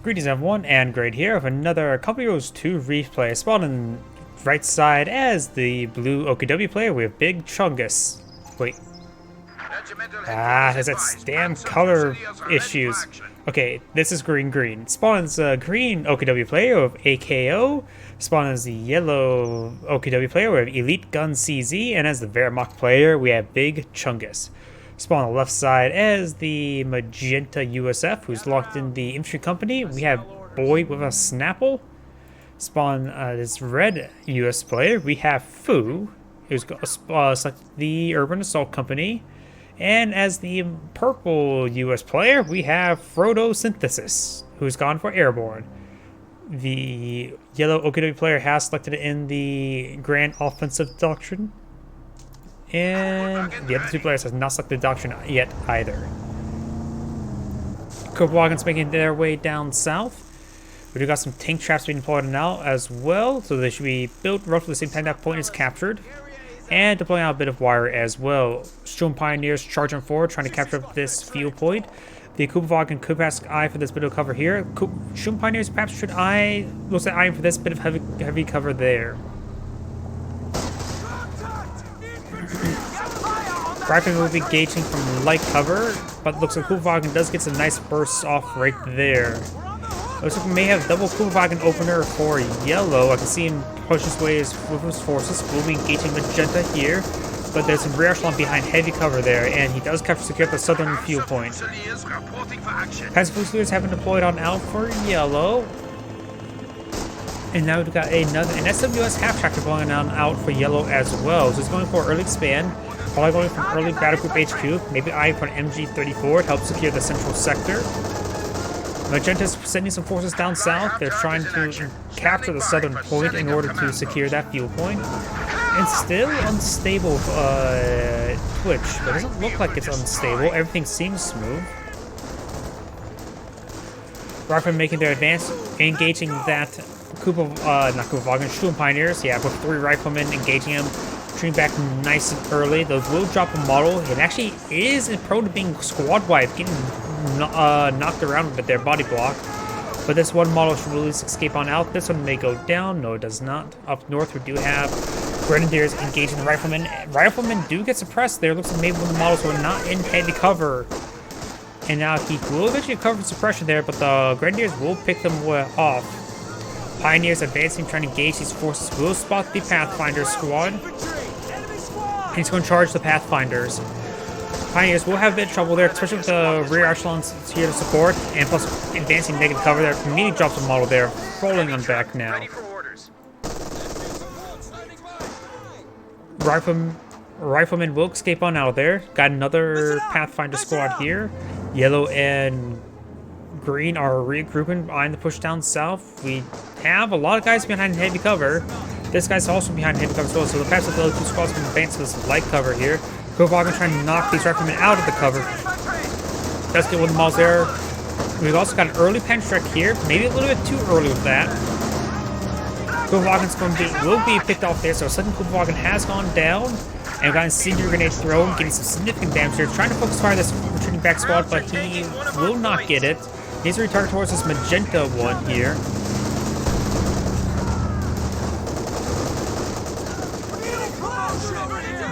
Greetings everyone, and Grade here with another Company Rules 2 replay. Spawned on right side as the blue OKW player with BigChungus. Wait. Has that damn color issues. Okay, this is green. Spawn as a green OKW player with Ayko. Spawn as the yellow OKW player with EliteGunCZ, and as the Wehrmacht player we have BigChungus. Spawn on the left side as the magenta USF, who's locked in the infantry company. We have Boy with a Snapple. Spawn this red US player. We have Fu, who's selected the urban assault company. And as the purple US player, we have Frodosynthesis, who's gone for airborne. The yellow OKW player has selected in the Grand Offensive Doctrine. And the other two players have not selected the doctrine yet either. Copenhagen's making their way down south. We do got some tank traps being deployed now as well, so they should be built roughly the same time that point is captured. And deploying out a bit of wire as well. Storm Pioneers charging forward, trying to capture this field point. The Copenhagen could pass eye for this bit of cover here. Storm Pioneers perhaps should looks at eyeing for this bit of heavy cover there. Rifleman will be gauging from light cover, but looks like Copenhagen does get some nice bursts off right there. Looks like we may have double Copenhagen opener for yellow. I can see him push his way with his forces. We'll be engaging magenta here, but there's some rear echelon behind heavy cover there, and he does capture secure the southern fuel point. Passive Fusiliers have been deployed on out for yellow. And now we've got an SWS half tractor going on out for yellow as well. So he's going for early expand. Probably going from early battle group HQ, maybe eyeing for an MG34 to help secure the central sector. Magenta's sending some forces down south. They're trying to capture the southern point in order to secure that fuel point. And still unstable Twitch, but it doesn't look like it's unstable. Everything seems smooth. Riflemen making their advance, engaging that Sturm Pioneers. Yeah, with 3 riflemen engaging him. Shooting back nice and early. Those will drop a model. It actually is prone to being squad wiped, getting knocked around with their body block. But this one model should really escape on out. This one may go down. No, it does not. Up north, we do have Grenadiers engaging the Riflemen. Riflemen do get suppressed there. Looks like maybe one of the models were not in heavy cover. And now he will eventually cover suppression there, but the Grenadiers will pick them off. Pioneers advancing, trying to engage these forces. Will spot the Pathfinder squad. He's going to charge the Pathfinders. Pioneers will have a bit of trouble there, especially with the rear echelons here to support, and plus advancing negative cover there. Immediately drops a model there, rolling on back now. Riflemen will escape on out of there. Got another Pathfinder squad here. Yellow and green are regrouping behind the push down south. We have a lot of guys behind heavy cover. This guy's also behind heavy cover as well, so the perhaps the other 2 squads can advance to this light cover here. Copenhagen trying to knock these riflemen out of the cover. Does get one of the models there. We've also got an early pen strike here, maybe a little bit too early with that. Copenhagen's will be picked off there, so second Copenhagen has gone down. And we've got a incendiary grenade thrown, getting some significant damage here. Trying to focus fire this retreating back squad, but he will not get it. Needs to retarget towards this magenta one here.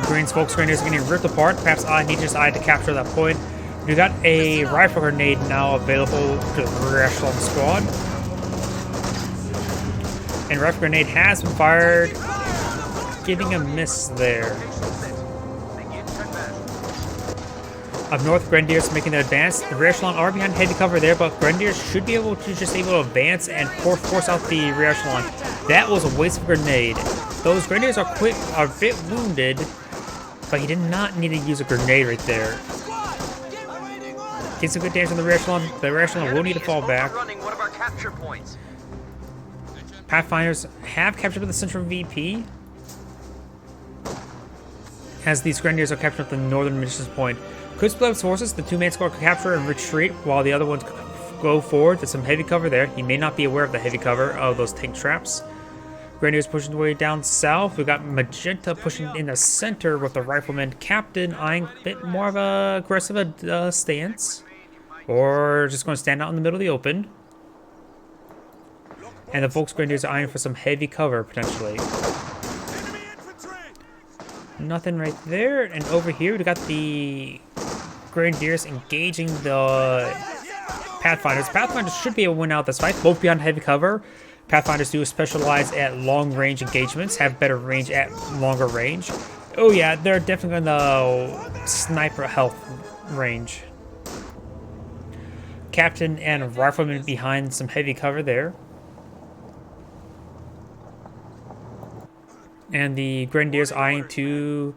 Green's Volks Grenadiers are getting ripped apart. Perhaps he just eyed to capture that point. We got a rifle grenade now available to the rear echelon squad. And rifle grenade has been fired, getting a miss there. Up north, Grenadiers making their advance. The rear echelon are behind heavy cover there, but Grenadiers should be able to advance and force out the rear echelon. That was a waste of grenade. Those Grenadiers are a bit wounded, but he did not need to use a grenade right there. Get some good damage on the rear echelon. The rear echelon will need to fall back. Pathfinders have captured the central VP, as these Grenadiers are captured at the northern munitions point. Could split up his forces. The 2-man squad could capture and retreat while the other ones go forward. There's some heavy cover there. He may not be aware of the heavy cover of those tank traps. Grenadiers pushing their way down south. We've got Magenta pushing in the center with the Rifleman Captain eyeing a bit more of a aggressive stance. Or just going to stand out in the middle of the open. And the Volksgrenadiers are eyeing for some heavy cover, potentially. Nothing right there. And over here, we got the Grenadiers engaging the Pathfinders. Pathfinders should be able to win out this fight, both behind heavy cover. Pathfinders do specialize at long-range engagements, have better range at longer range. Oh yeah, they're definitely in the sniper health range. Captain and Rifleman behind some heavy cover there. And the Grenadiers eyeing to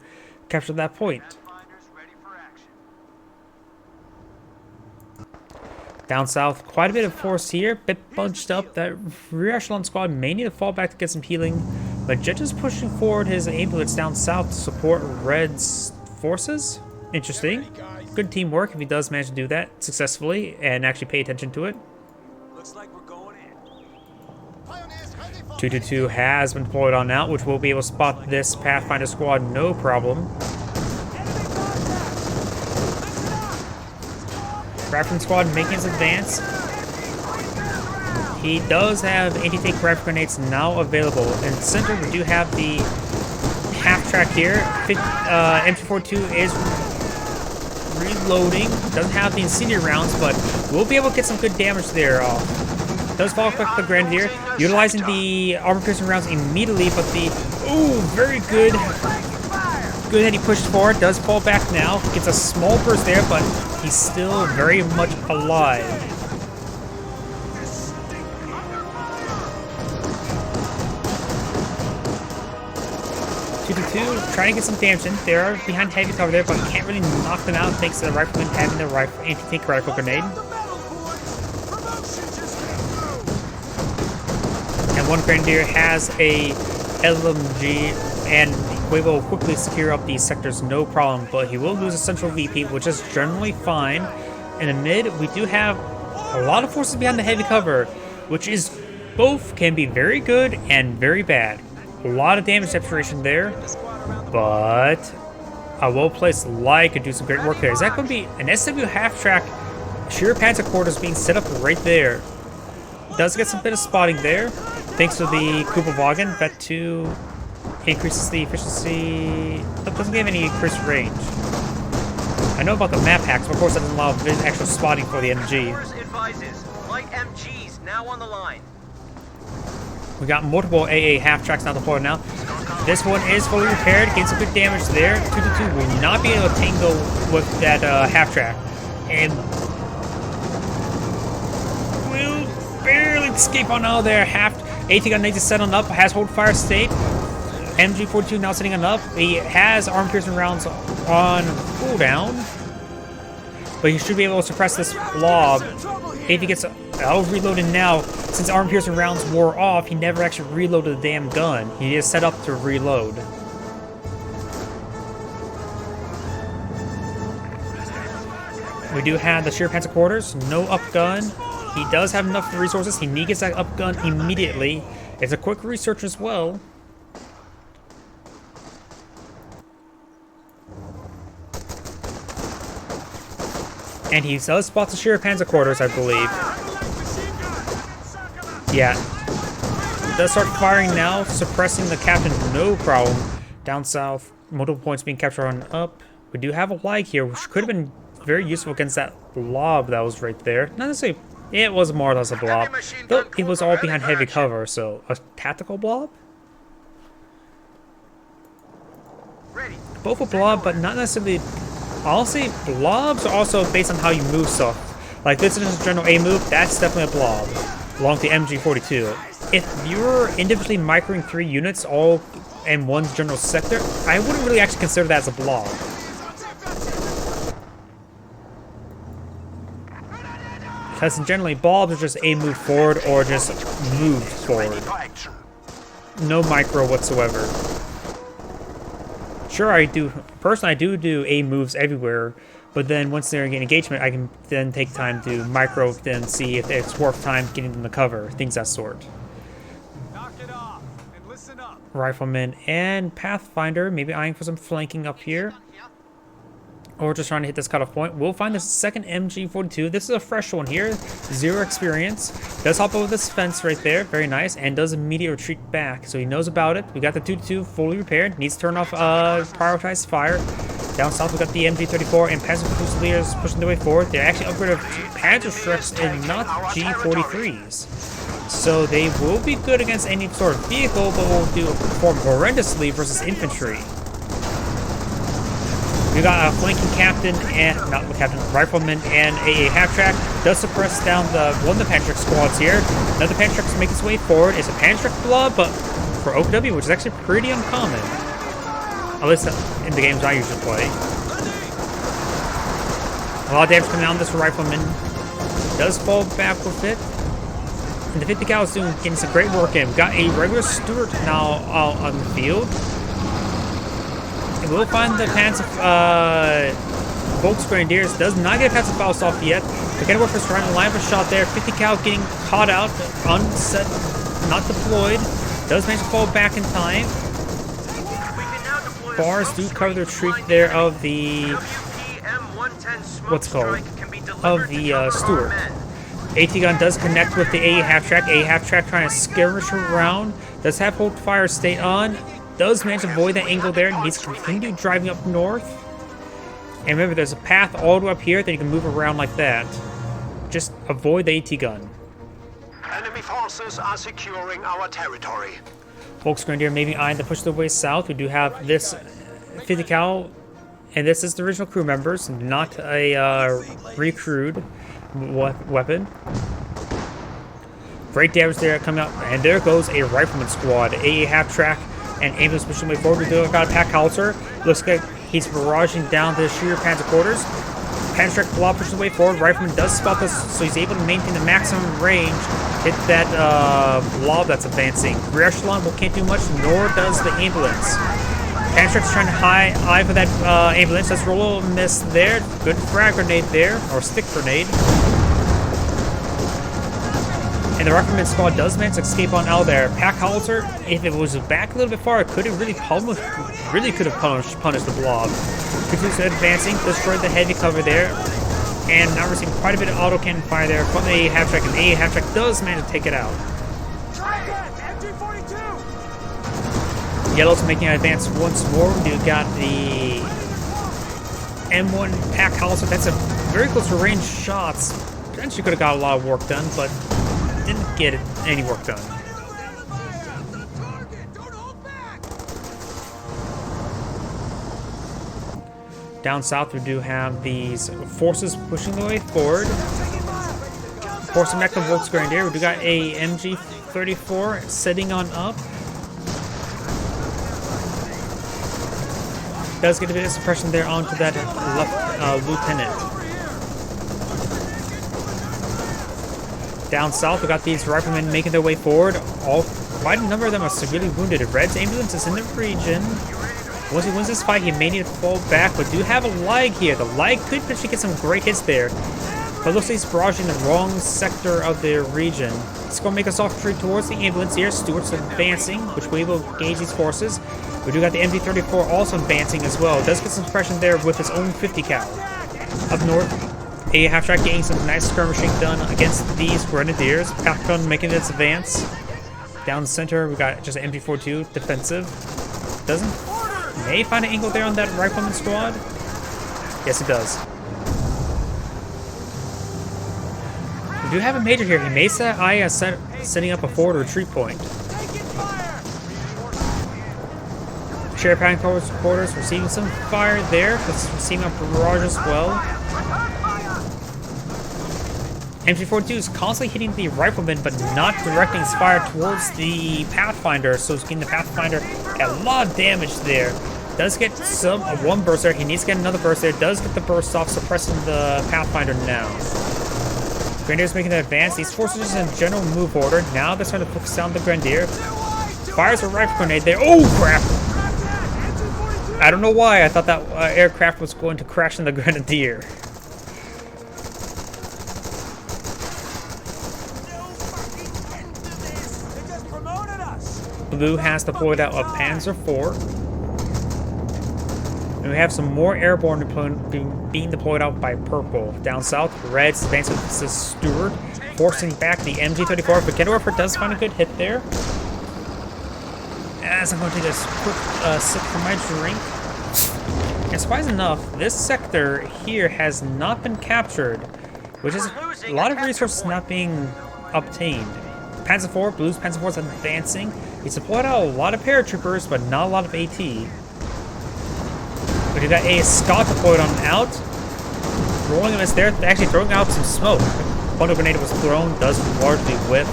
capture that point. Down south, quite a bit of force here, bit bunched up. That rear echelon squad may need to fall back to get some healing, but Jet is pushing forward his ambulance down south to support Red's forces. Interesting. Good teamwork if he does manage to do that successfully and actually pay attention to it. Looks like we're going in. 222 has been deployed on out, which will be able to spot this Pathfinder squad no problem. Rifleman squad making his advance. He does have anti-tank rifle grenades now available. In the center, we do have the half-track here. M242 is reloading. Doesn't have the incendiary rounds, but we'll be able to get some good damage there. Does follow quick the Grenadier, utilizing the armor-piercing rounds immediately, but the... Ooh, very good. Good that he pushed forward. Does fall back now. Gets a small burst there, but he's still very much alive. Trying to get some damage in. They're behind heavy cover there, but can't really knock them out thanks to the Rifleman having the anti-tank rifle grenade. And one Grenadier has a LMG, and we will quickly secure up these sectors, no problem, but he will lose a central VP, which is generally fine. In the mid, we do have a lot of forces behind the heavy cover, which is both can be very good and very bad. A lot of damage separation there, but a well-placed Light could do some great work there. Is that going to be an SW half-track sheer panzer quarters being set up right there? Does get some bit of spotting there, thanks to the Kupelwagen. That too increases the efficiency. That doesn't give any increased range. I know about the map hacks, but of course that doesn't allow actual spotting for the MG. Light MGs now on the line. We got multiple AA half-tracks now deployed now. This one is fully repaired, getting some good damage there. 222 will not be able to tango with that half-track. And will barely escape on out there. AT gun needs to set on up, has hold fire state. MG42 now setting on up. He has arm piercing rounds on cooldown, but he should be able to suppress this blob. If he gets reloaded now, since arm piercing rounds wore off, he never actually reloaded the damn gun. He is set up to reload. We do have the sheer panzer quarters, no up gun. He does have enough resources. He needs that up gun immediately. It's a quick research as well. And he does spot the sheer panzer quarters, I believe. Yeah. He does start firing now, suppressing the captain, no problem. Down south, multiple points being captured on up. We do have a lag here, which could have been very useful against that blob that was right there. Not necessarily, it was more or less a blob, but it was all behind heavy cover, so a tactical blob? Both a blob, but not necessarily. I'll say blobs are also based on how you move stuff. Like this is a general A move, that's definitely a blob. Along with the MG42. If you're individually microing 3 units all in one general sector, I wouldn't really actually consider that as a blob. Because generally blobs are just a move forward or just move forward. No micro whatsoever. Sure, I do. Personally, I do A moves everywhere, but then once they're in engagement, I can then take time to micro, then see if it's worth time getting them to cover, things that sort. Knock it off and listen up. Rifleman and Pathfinder, maybe eyeing for some flanking up here. Or just trying to hit this cutoff point. We'll find the second MG42. This is a fresh one here. 0 experience. Does hop over this fence right there. Very nice. And does immediate retreat back. So he knows about it. We got the 2-2 fully repaired. Needs to turn off prioritized fire. Down south we got the MG34 and Panzer Fusiliers pushing their way forward. They're actually upgraded to Panzer Strips and not G43s. So they will be good against any sort of vehicle, but will perform horrendously versus infantry. We got a flanking captain and rifleman and a half-track. Does suppress down one of the Pantrack squads here. Another Pantrack is making its way forward. It's a Pantrack blob, but for OKW, which is actually pretty uncommon. At least in the games I usually play. A lot of damage coming down this rifleman. Does fall back with it. And the 50 cal is getting some great work in. We got a regular Stuart now out on the field. We'll find the Panzer Volksgrenadiers. Does not get a Panzer Faust off yet. The Kenworth is trying to line up a shot there. 50 cal getting caught out, unset, not deployed. Does manage to fall back in time. Bars do cover the retreat there of the Stuart. AT gun does connect with the A half-track. A half-track trying to skirmish around. Does have hold fire state on. Does manage to avoid that angle there. Needs to continue driving up north. And remember, there's a path all the way up here that you can move around like that. Just avoid the AT gun. Enemy forces are securing our territory. Volksgrenadier maybe eyeing to push their way south. We do have this 50 cal, and this is the original crew members, not a recruit weapon. Great damage there coming up, and there goes a rifleman squad. A half-track and ambulance pushing way forward. We do got a pack howitzer. Looks like he's barraging down the sheer Panzer quarters. Panzer blob pushes the way forward. Rifleman does spot this, so he's able to maintain the maximum range. Hit that blob that's advancing. Rear echelon can't do much, nor does the ambulance. Panzer's trying to eye for that ambulance. Let's roll a miss there. Good frag grenade there, or stick grenade. And the Rifleman squad does manage to escape on out there. Pack howitzer, if it was back a little bit far, it could have really punished the blob. Continues advancing, destroyed the heavy cover there. And now we're seeing quite a bit of auto cannon fire there from the half-track, and the half-track does manage to take it out. Yellow's making an advance once more. We've got the M1 pack howitzer. That's a very close to range shots. Potentially could have got a lot of work done, but didn't get any work done. Down south, we do have these forces pushing their way forward. Forcing back the Volksgrenadier. We do got a MG34 setting on up. Does get a bit of suppression there onto that left lieutenant. Down south, we got these riflemen making their way forward. Quite a number of them are severely wounded. Red's ambulance is in the region. Once he wins this fight, he may need to fall back, but do have a lag here. The lag could potentially get some great hits there. But looks like he's barraging the wrong sector of the region. It's going to make us off retreat towards the ambulance here. Stuart's advancing, which we will engage these forces. We do got the MG34 also advancing as well. It does get some suppression there with his own 50 cal. Up north, a half-track getting some nice skirmishing done against these grenadiers. Pack gun making its advance. Down the center, we got just an MG42 defensive. May find an angle there on that rifleman squad. Yes, it does. We do have a major here. He may set eye setting up a forward retreat point. Share packing quarters receiving some fire there. Let's receiving a barrage as well. MG42 is constantly hitting the rifleman, but not directing his fire towards the Pathfinder, so he's getting the Pathfinder a lot of damage there. Does get one burst there. He needs to get another burst there. Does get the burst off, suppressing the Pathfinder now. Grenadier's making an advance. These forces are in general move order. Now they're trying to focus down the Grenadier. Fires a rifle grenade there. Oh, crap! I don't know why. I thought that aircraft was going to crash in the Grenadier. Blue has deployed out a Panzer IV. And we have some more airborne being deployed out by purple. Down south, red's advancing with the Steward, forcing back the MG-34. But Getaway does find a good hit there. As I'm going to take a quick sip from my drink. And surprisingly enough, this sector here has not been captured, which is a lot of resources not being obtained. Panzer IV, Blue's Panzer IV is advancing. He's deployed out a lot of paratroopers, but not a lot of AT. But you got a Scott deployed on out. Rolling a miss there, actually throwing out some smoke. Bundle grenade was thrown, does largely whip.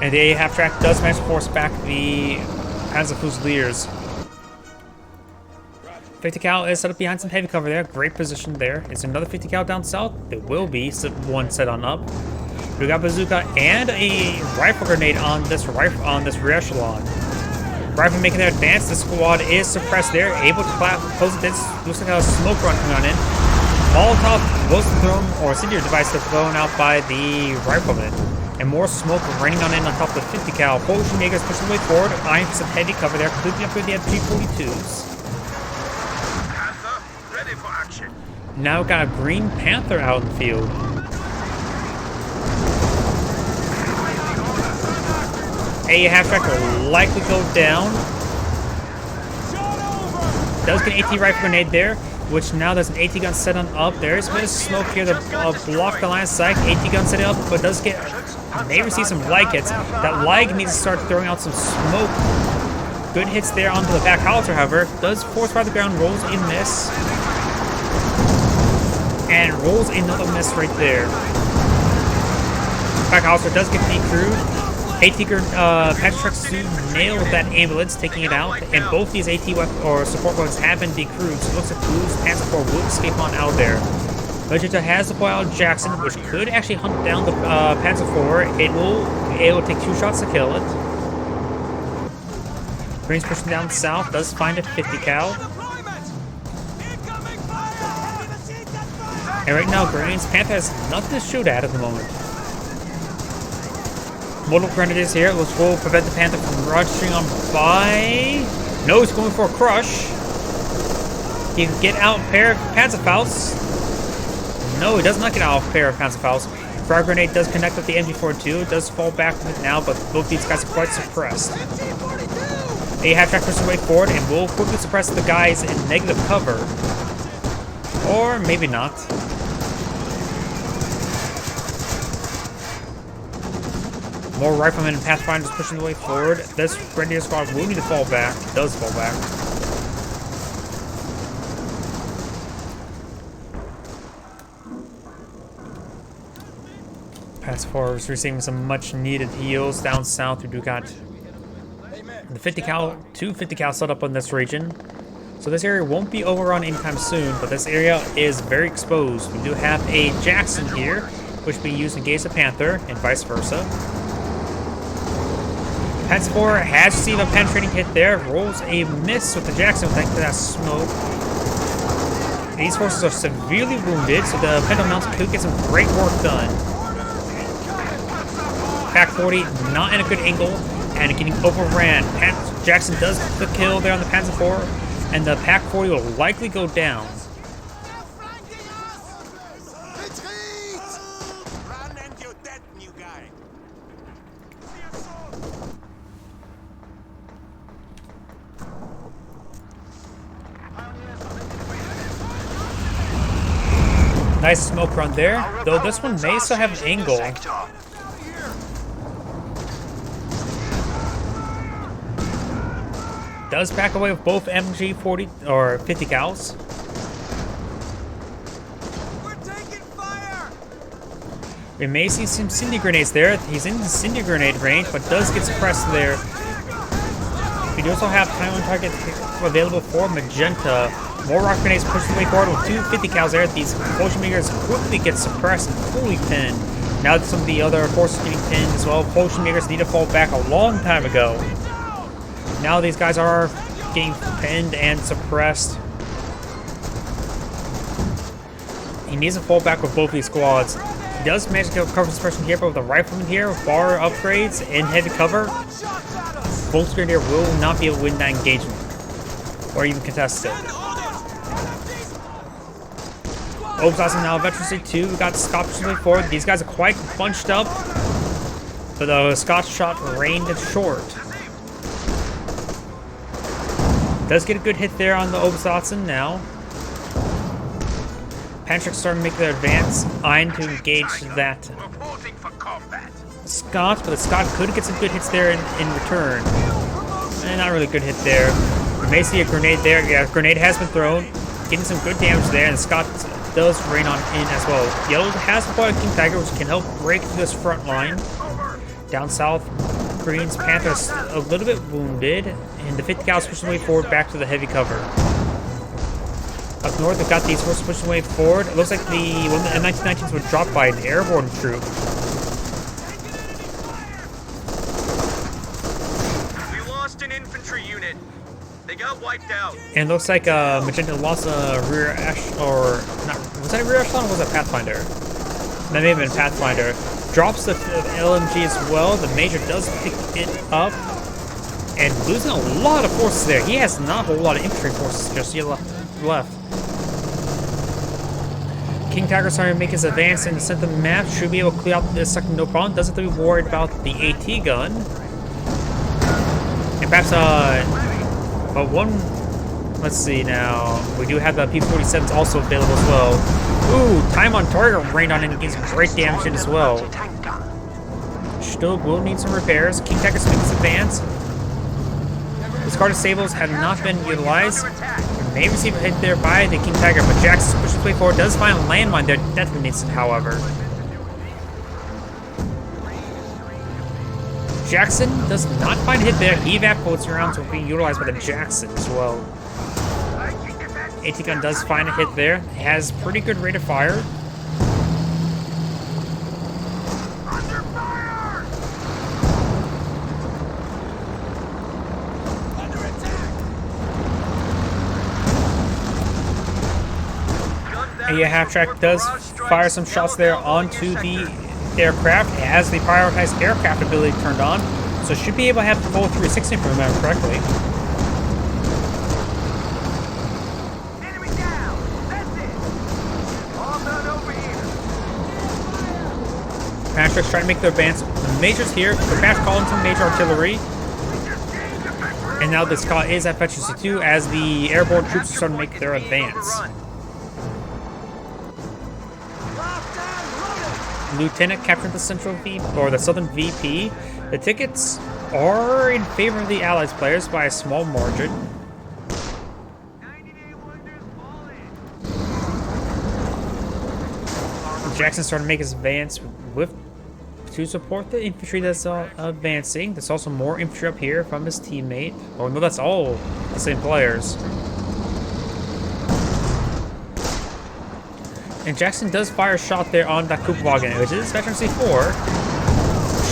And the half-track does manage to force back the Panzer Fusiliers. 50 cal is set up behind some heavy cover there. Great position there. Is another 50 cal down south? There will be one set on up. We got bazooka and a rifle grenade on this rear echelon. Rifle making their advance. The squad is suppressed there, able to close it. This looks like a smoke run coming on in. Molotov was thrown, or incendiary device thrown out by the rifleman. And more smoke raining on in on top of the 50 cal. Polish Makers pushing the way forward, eyeing for some heavy cover there, creeping up with the FG-42s. Ready for action. Now got a Green Panther out in the field. A half-track will likely go down. Does get an AT rifle grenade there, which now there's an AT gun set on up. There's a bit of smoke here to block the line of sight. AT gun set it up, but does get, may receive some light hits. That light needs to start throwing out some smoke. Good hits there onto the back howitzer, however. Does force by the ground, rolls a miss. And rolls another miss right there. Back howitzer does get decrewed. AT patch trucks do nail that ambulance, taking it out, and both these AT or support weapons have been decrewed, so it looks like Blue's Panzer IV will escape on out there. Magenta has deployed out Jackson, which could actually hunt down the Panzer IV. It will take 2 shots to kill it. Green's pushing down south, does find a 50 cal. And right now, Green's Panther has nothing to shoot at the moment. Multiple grenadiers here, which will prevent the Panther from rushing on by. No, he's going for a crush. He can get out a pair of Panzerfaust. No, he does not get out a pair of Panzerfaust. Frag grenade does connect with the MG42. It does fall back with it now, but both these guys are quite suppressed. A half-track pushes way forward and will quickly suppress the guys in negative cover. Or maybe not. More riflemen and pathfinders pushing the way forward. This Grenadier squad will need to fall back. Does fall back. Pass forward is receiving some much needed heals. Down south, we do got the 50 cal, 2 50 cal set up on this region. So this area won't be overrun anytime soon, but this area is very exposed. We do have a Jackson here, which will be used in case of Panther, and vice versa. Panzer IV has received a penetrating hit there, rolls a miss with the Jackson thanks to that smoke. These forces are severely wounded, so the Pendulum Mounts could get some great work done. Pack 40 not in a good angle and getting overran. Jackson does the kill there on the Panzer IV, and the Pack 40 will likely go down. Nice smoke run there, though this one may still have an angle. Does back away with both MG-40 or 50 cals. We're taking fire! We may see some Incendiary grenades there. He's in the Incendiary grenade range, but does get suppressed there. We do also have time on target available for Magenta. More rock grenades push the way forward with 2 50 cals there. These Potion Makers quickly get suppressed and fully pinned. Now that some of the other forces are getting pinned as well, Potion Makers need to fall back a long time ago. Now these guys are getting pinned and suppressed. He needs to fall back with both these squads. He does manage to cover suppression here, but with the rifleman here, bar upgrades and heavy cover. Volk's Grenadier will not be able to win that engagement. Or even contest it. Obersassen now eventually too. We got Scott pushing way forward. These guys are quite bunched up. But the Scott shot rained short. Does get a good hit there on the Obersassen now. Patrick's starting to make their advance, eyeing to engage that Scott, but the Scott could get some good hits there in return. And not really good hit there. We may see a grenade there. Yeah, a grenade has been thrown, getting some good damage there, and the Scott does rain on in as well. Yellow has deployed King Tiger, which can help break through this front line. Down south, Green's Panther's a little bit wounded, and the 50 cal is pushing way forward back to the heavy cover. Up north, we've got these horses pushing way forward. It looks like one of the M1919s were dropped by an airborne troop. We lost an infantry unit. They got wiped out. And it looks like Magenta lost a rear or not. Was that a rear echelon or was that Pathfinder? That may have been Pathfinder. Drops the LMG as well. The Major does pick it up. And losing a lot of forces there. He has not a whole lot of infantry forces just left. King Tiger starting to make his advance in the center of the map. Should be able to clear out this second no problem. Doesn't have to be worried about the AT gun. And perhaps, but one, let's see now. We do have the P-47s also available as well. Ooh, time on target rained on and gets great damage in as well. Still will need some repairs. King Tiger's making his advance. Discarded Sables have not been utilized. May receive a hit there by the King Tiger, but Jackson pushes way forward. Does find a landmine there. Detonates it, however. Jackson does not find a hit there. He evaporates around, so being utilized by the Jackson as well. AT gun does find a hit there. It has pretty good rate of fire. And yeah, Half-Track does fire some shots there onto the aircraft. It has the prioritized aircraft ability turned on, so should be able to have the full 360 if I remember correctly. Enemy down. That's it. All done over here. Patrick's trying to make their advance. The Major's here. The Patch calling some major artillery. And now the Scott is at Efficiency 2 as the airborne troops are starting to make their advance. Lieutenant captured the central VP, or the southern VP. The tickets are in favor of the Allies players by a small margin. Jackson started to make his advance to support the infantry that's advancing. There's also more infantry up here from his teammate. Oh no, that's all the same players. And Jackson does fire a shot there on that Kupwagen, which is Veteran C4.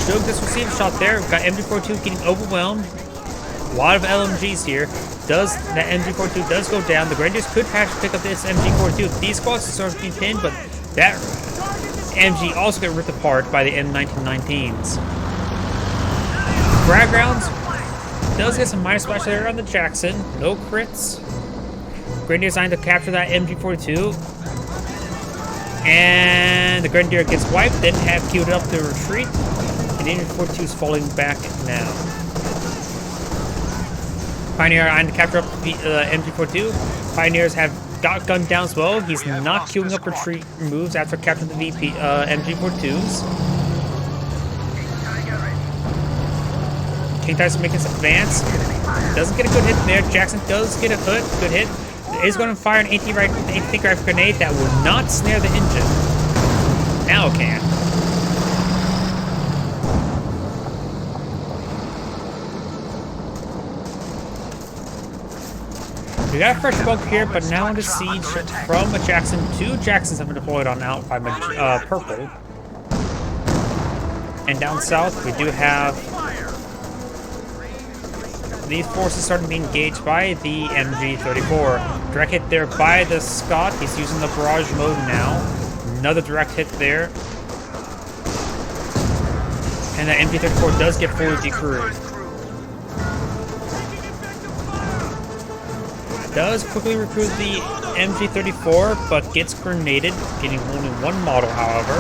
Shug does receive a shot there. We've got MG42 getting overwhelmed. A lot of LMGs here. That MG42 does go down. The Grenadiers could perhaps pick up this MG42. These squads are sort of being pinned, but that MG also get ripped apart by the M1919s. Frag rounds does get some minor splash there on the Jackson. No crits. Grenadiers trying to capture that MG42. And the Grenadier gets wiped, didn't have queued up the retreat. And MG42 is falling back now. Pioneer trying to capture up the MG42. Pioneers have got gunned down as well. He's not queuing up retreat moves after capturing the VP MG42s. King Tiger's making his advance. Doesn't get a good hit there. Jackson does get a good hit. Is going to fire an anti-rifle grenade that will not snare the engine. Now it can. We got a fresh bug here, but now under siege from a Jackson. 2 Jacksons have been deployed on out by Purple. And down south, we do have these forces starting to be engaged by the MG34. Direct hit there by the Scott. He's using the barrage mode now. Another direct hit there. And the MG34 does get fully decrewed. does quickly recruit the MG34, but gets grenaded, getting only one model, however.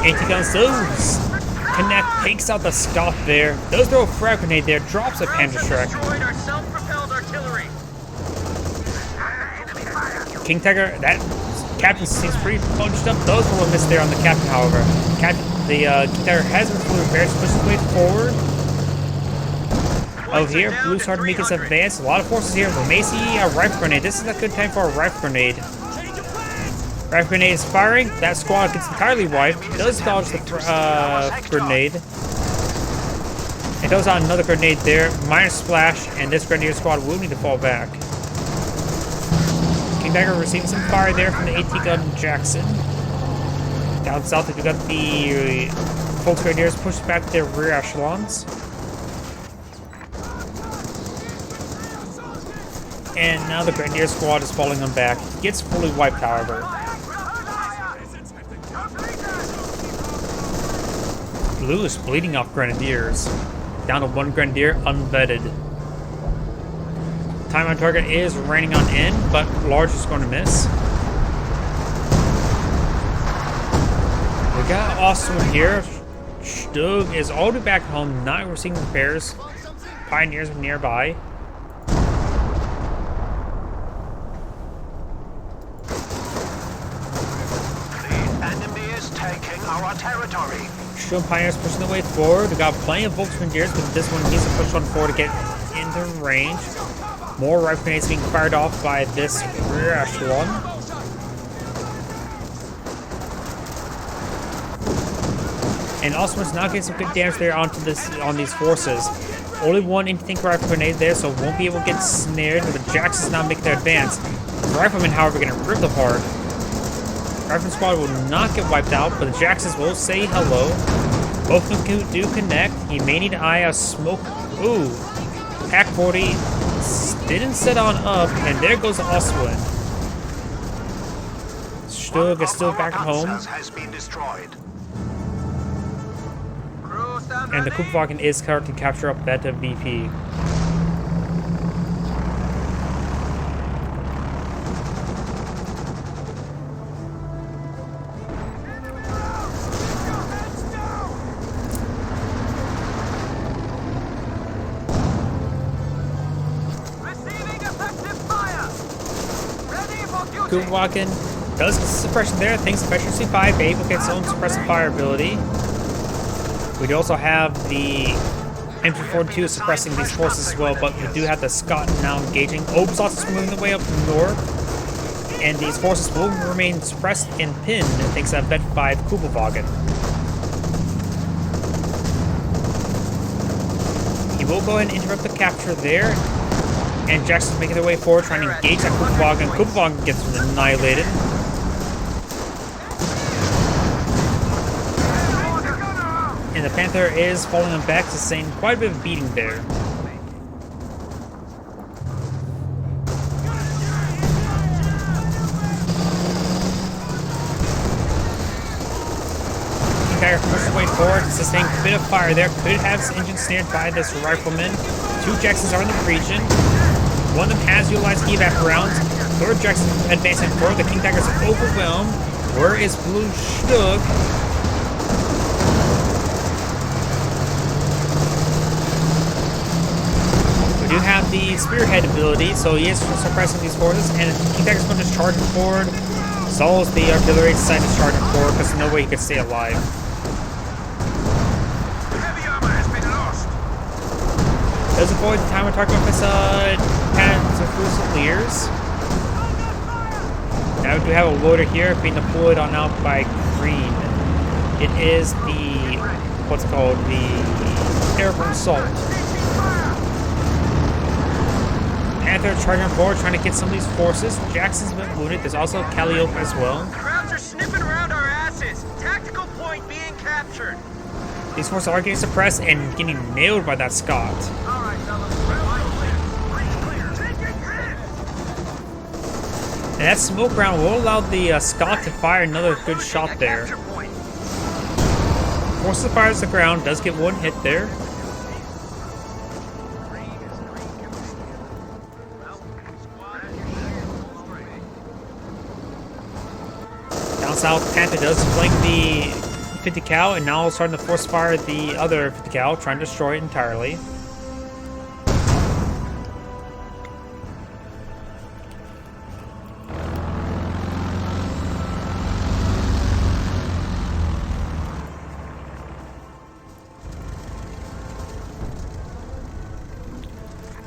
AT-Guns does connect, takes out the Scott there, does throw a frag grenade there, drops a Panda Shrek. King Tiger, that captain seems pretty punched up. Those were a miss there on the captain, however. The King Tiger has been fully repaired, so pushes his way forward. Over here, Blue starting to make his advance. A lot of forces here. We may see a rifle grenade. This is a good time for a rifle grenade. Rifle grenade is firing. That squad gets entirely wiped. Does dodge the grenade. It goes on another grenade there. Minor splash, and this grenadier squad will need to fall back. King Tiger receiving some fire there from the AT gun Jackson. Down south, we got the Fulton Grenadiers pushed back their rear echelons. And now the Grenadier squad is falling on back. Gets fully wiped, however. Blue is bleeding off Grenadiers. Down to one Grenadier, unvetted. Time on target is raining on in, but Large is going to miss. We got awesome here. Stug is all the way back home, not receiving repairs. Pioneers are nearby. Our territory. Stone Pioneers pushing the way forward. We got plenty of Volksgrenadiers, but this one needs to push on forward to get into range. More rifle grenades being fired off by this rear echelon. And also it's now getting some good damage there on these forces. Only one anti-tank rifle grenade there, so won't be able to get snared, but the Jacksons now making their advance. The riflemen, however, getting ripped apart. Rifleman squad will not get wiped out, but the Jacksons will say hello. Both of them do connect. He may need to eye a smoke. Ooh. Pack 40 didn't set on up, and there goes Oswin. Stug is still back at home. And the Kupwagen is covered to capture up Beta VP. Kupwagen does get suppression there, thanks to Efficiency 5, able to get its own suppressive fire ability. We do also have the MG42 suppressing these forces as well, but we do have the Scott now engaging. Obsauce is moving the way up north, and these forces will remain suppressed and pinned thanks to that Vet 5 Kupwagen. He will go ahead and interrupt the capture there, and Jackson's making their way forward, trying to engage that Kupwagen. Kupwagen gets annihilated. And the Panther is falling on back, sustaining quite a bit of beating there. King Tiger pushes his way forward, sustaining a bit of fire there. Could have his engine snared by this rifleman. Two Jacksons are in the region. One of them has utilized evac rounds. Third Jackson advancing forward. The King Tigers are overwhelmed. Where is Blue Stug? We do have the Spearhead ability, so he is suppressing these forces, and King Tiger's going to charge him forward. Stalls the artillery, decided to charge him forward because there's no way he could stay alive. Does avoid the time we're talking about this patterns of Fusiliers. Now we do have a loader here being deployed on out by Green. It is the what's called the airborne assault. Panther charging forward, trying to get some of these forces. Jackson's been wounded. There's also Calliope as well. Crowds are sniffing around our asses. Tactical point being captured. These forces are getting suppressed and getting nailed by that Scott. And that smoke round will allow the Scott to fire another good shot there. Forces fires the ground, does get one hit there. Down south, Panther does flank the 50 cal, and now starting to force fire the other 50 cal, trying to destroy it entirely.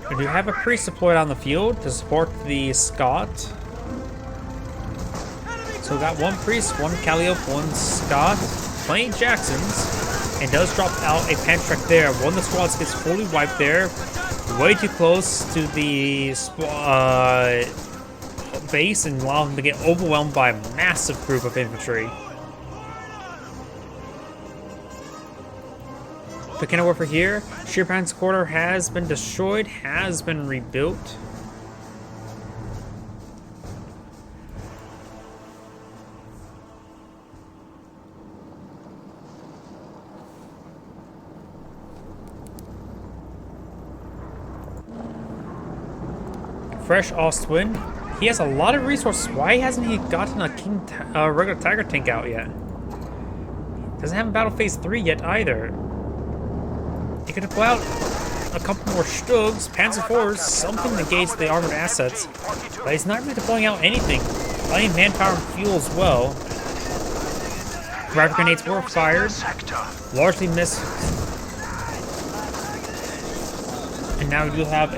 We do have a priest deployed on the field to support the Scott. So we got one priest, one Calliope, one Scott, playing Jacksons, and does drop out a Pantrack there. One of the squads gets fully wiped there, way too close to the base and allow them to get overwhelmed by a massive group of infantry. Picking up over here, Sheerpan's quarter has been destroyed, has been rebuilt. Fresh Ostwind. He has a lot of resources. Why hasn't he gotten a regular Tiger tank out yet? Doesn't have a Battle Phase 3 yet either. He could pull out a couple more Stugs, Panzer IVs, something to gauge the armored assets. But he's not really deploying out anything. Plenty of manpower and fuel as well. Rifle grenades were fired. Largely missed. And now you have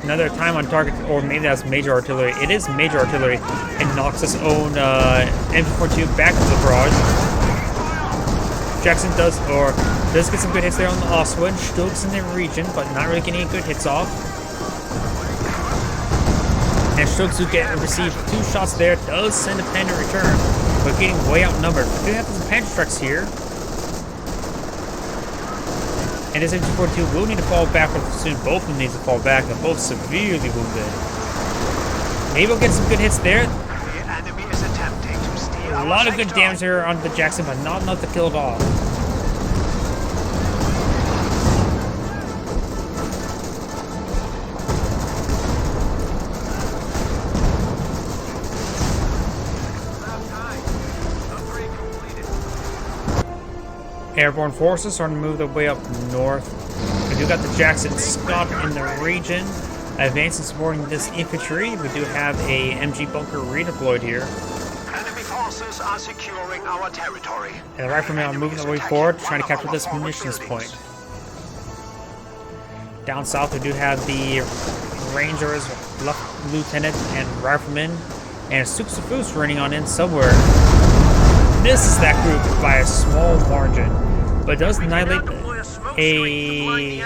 another time on target, or maybe that's major artillery. It is major artillery, and knocks his own M42 back to the barrage. Jackson does get some good hits there on the Ostwind. Stugs in the region, but not really getting any good hits off. And Stugs, who receive 2 shots there, does send a pen in return, but getting way outnumbered. We do have some Pantrax here. And this M42 will need to fall back soon. Both of them need to fall back. They're both severely wounded. Maybe we'll get some good hits there. The enemy is attempting to steal A lot of good damage there on the Jackson, but not enough to kill it off. Airborne forces starting to move their way up north. We do got the Jackson Scott in the region, advancing supporting this infantry. We do have a MG bunker redeployed here. Enemy forces are securing our territory. And the riflemen are moving their way forward, trying to capture this munitions point. Down south, we do have the Rangers, Lieutenant, and Riflemen, and Suksufus running on in somewhere. Misses that group by a small margin, but does annihilate a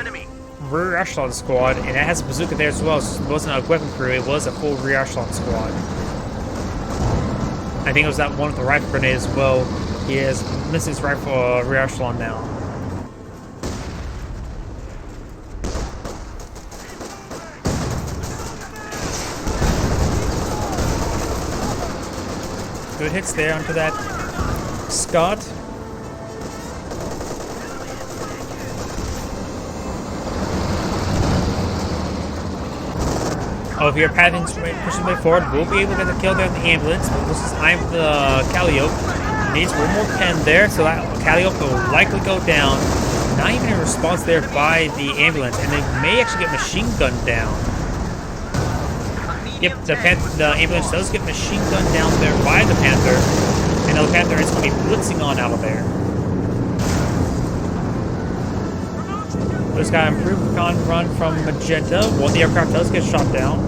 rear echelon squad, and it has a bazooka there as well. So it wasn't a weapon crew, it was a full rear echelon squad. I think it was that one with the rifle grenade as well. He has missed his rifle rear echelon now. Good hits there onto that Scott. Oh, if you're padding pushing way forward, we'll be able to get the kill there in the ambulance. But this is I'm the Calliope. Needs one more pen there, so that Calliope will likely go down. Not even in response there by the ambulance, and they may actually get machine gunned down. Yep, the ambulance does get machine gunned down there by the Panther. And the Panther is going to be blitzing on out of there. Just got an improved recon run from Magenta. One of the aircraft does get shot down.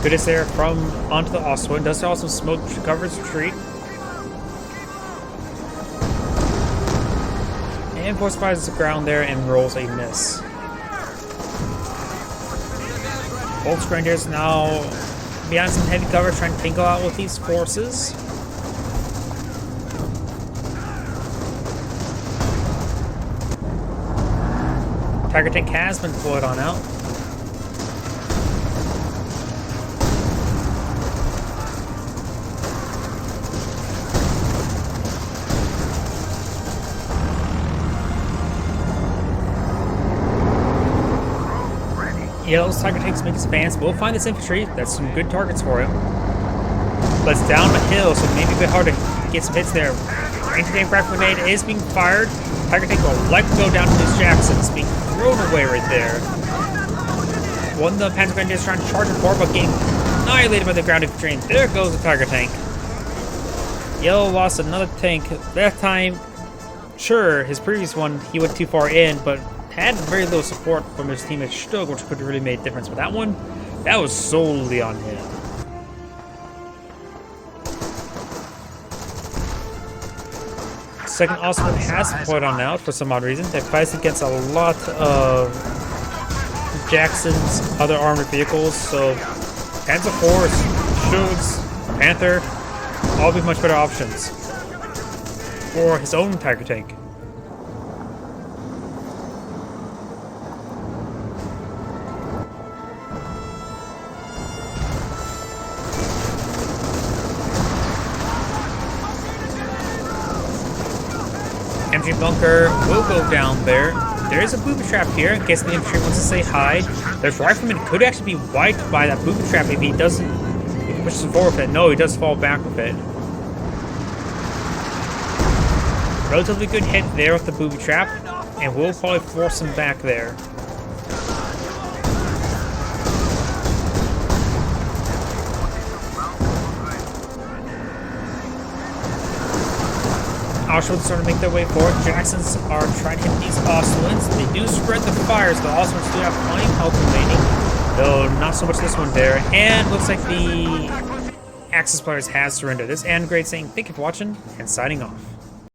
Good hits there from onto the Ostwind. Does also smoke covers retreat. And force fires the ground there and rolls a miss. Both Rangers now behind some heavy cover, trying to tangle out with these forces. Tiger tank has been deployed on out. Yellow's Tiger Tanks make his advance. We'll find this infantry. That's some good targets for him. But it's down the hill, so maybe a bit hard to get some hits there. Anti-tank rifle grenade is being fired. Tiger Tank will likely go down to these Jacksons, being thrown away right there. One of the Panzer Grenadiers is trying to charge him forward, but getting annihilated by the ground infantry. And there goes the Tiger Tank. Yellow lost another tank. That time, sure, his previous one, he went too far in, but had very little support from his teammate Stug, which could have really made a difference. But that one, that was solely on him. Second Osman has deployed on out for some odd reason. They fights against a lot of Jackson's other armored vehicles, so Panzer Force, Shugs, Panther, all be much better options for his own Tiger Tank. Infantry bunker will go down there. There is a booby trap here in case the infantry wants to say hi. Their rifleman could actually be wiped by that booby trap if he doesn't, if he pushes forward with it. No, he does fall back with it. Relatively good hit there with the booby trap, and we'll probably force him back there. Auschwitz starting to make their way forward. Jacksons are trying to hit these Auschwitz. They do spread the fires, the Auschwitz do have plenty of health remaining. Though not so much this one there. And looks like the Axis players has surrendered. This is Grade saying thank you for watching and signing off.